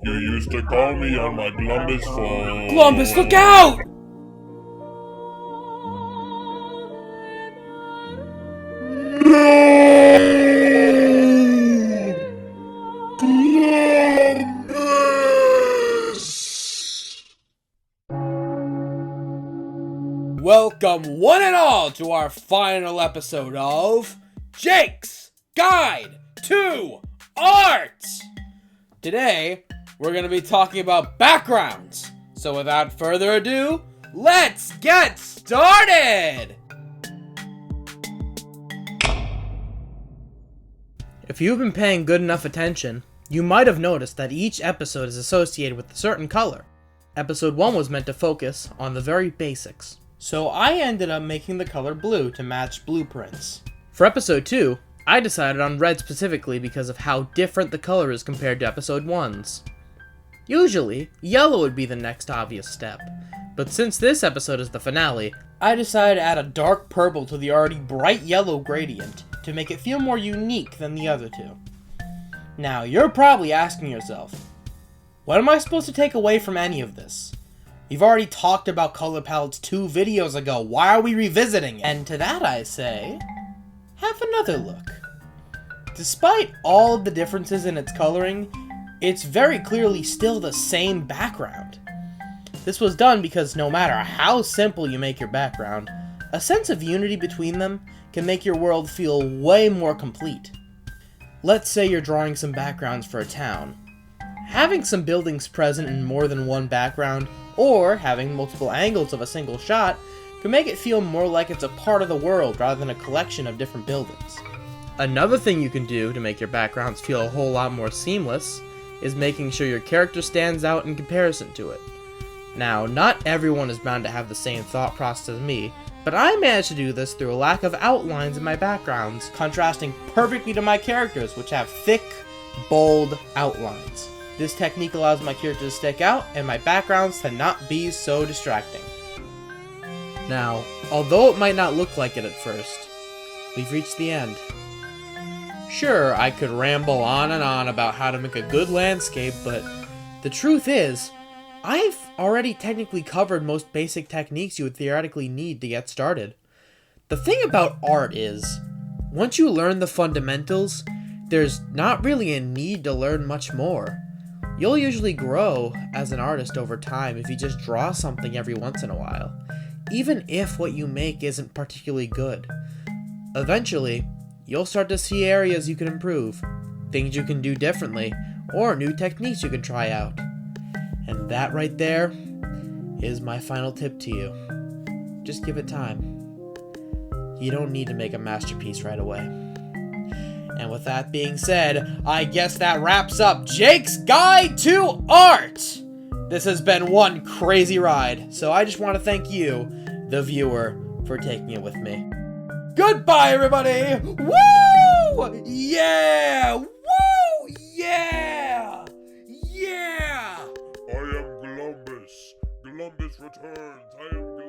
You used to call me on my Glumbus phone. Glumbus, look out! Welcome one and all to our final episode of Jake's Guide to Art! Today, we're going to be talking about backgrounds. So without further ado, let's get started! If you've been paying good enough attention, you might have noticed that each episode is associated with a certain color. Episode 1 was meant to focus on the very basics. So I ended up making the color blue to match blueprints. For episode 2, I decided on red specifically because of how different the color is compared to episode 1's. Usually, yellow would be the next obvious step, but since this episode is the finale, I decided to add a dark purple to the already bright yellow gradient to make it feel more unique than the other two. Now, you're probably asking yourself, what am I supposed to take away from any of this? We've already talked about color palettes 2 videos ago, why are we revisiting it? And to that I say, have another look. Despite all of the differences in its coloring, it's very clearly still the same background. This was done because no matter how simple you make your background, a sense of unity between them can make your world feel way more complete. Let's say you're drawing some backgrounds for a town. Having some buildings present in more than one background, or having multiple angles of a single shot, can make it feel more like it's a part of the world rather than a collection of different buildings. Another thing you can do to make your backgrounds feel a whole lot more seamless is making sure your character stands out in comparison to it. Now, not everyone is bound to have the same thought process as me, but I managed to do this through a lack of outlines in my backgrounds, contrasting perfectly to my characters, which have thick, bold outlines. This technique allows my character to stick out, and my backgrounds to not be so distracting. Now, although it might not look like it at first, we've reached the end. Sure, I could ramble on and on about how to make a good landscape, but the truth is, I've already technically covered most basic techniques you would theoretically need to get started. The thing about art is, once you learn the fundamentals, there's not really a need to learn much more. You'll usually grow as an artist over time if you just draw something every once in a while, even if what you make isn't particularly good. Eventually, you'll start to see areas you can improve, things you can do differently, or new techniques you can try out. And that right there is my final tip to you. Just give it time. You don't need to make a masterpiece right away. And with that being said, I guess that wraps up Jake's Guide to Art! This has been one crazy ride, so I just want to thank you, the viewer, for taking it with me. Goodbye, everybody! Woo! Yeah! Woo! Yeah! Yeah! I am Glumbus. Glumbus returns. I am